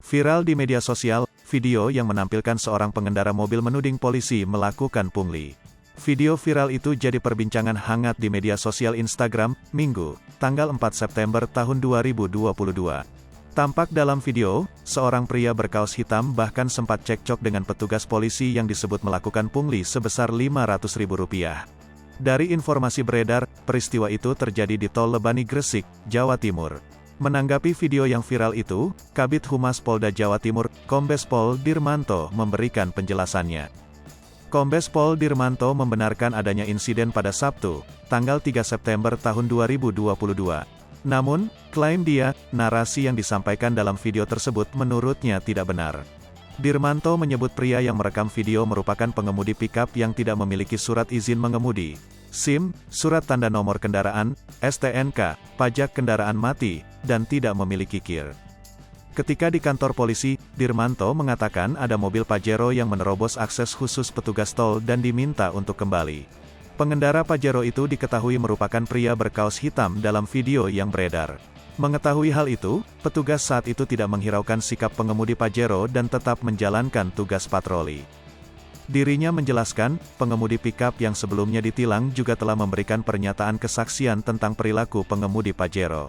Viral di media sosial, video yang menampilkan seorang pengendara mobil menuding polisi melakukan pungli. Video viral itu jadi perbincangan hangat di media sosial Instagram, Minggu, tanggal 4 September tahun 2022. Tampak dalam video, seorang pria berkaos hitam bahkan sempat cekcok dengan petugas polisi yang disebut melakukan pungli sebesar Rp500.000. Dari informasi beredar, peristiwa itu terjadi di Tol Lebani Gresik, Jawa Timur. Menanggapi video yang viral itu, Kabid Humas Polda Jawa Timur, Kombes Pol Dirmanto memberikan penjelasannya. Kombes Pol Dirmanto membenarkan adanya insiden pada Sabtu, tanggal 3 September tahun 2022. Namun, klaim dia, narasi yang disampaikan dalam video tersebut menurutnya tidak benar. Dirmanto menyebut pria yang merekam video merupakan pengemudi pikap yang tidak memiliki surat izin mengemudi, SIM, surat tanda nomor kendaraan, STNK, pajak kendaraan mati, dan tidak memiliki KIR. Ketika di kantor polisi, Dirmanto mengatakan ada mobil Pajero yang menerobos akses khusus petugas tol dan diminta untuk kembali. Pengendara Pajero itu diketahui merupakan pria berkaos hitam dalam video yang beredar. Mengetahui hal itu, petugas saat itu tidak menghiraukan sikap pengemudi Pajero dan tetap menjalankan tugas patroli. Dirinya menjelaskan, pengemudi pikap yang sebelumnya ditilang juga telah memberikan pernyataan kesaksian tentang perilaku pengemudi Pajero.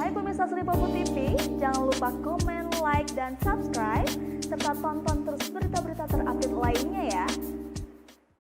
Hai pemirsa Sri Popo TV, jangan lupa komen, like, dan subscribe, serta tonton terus berita-berita terupdate lainnya ya.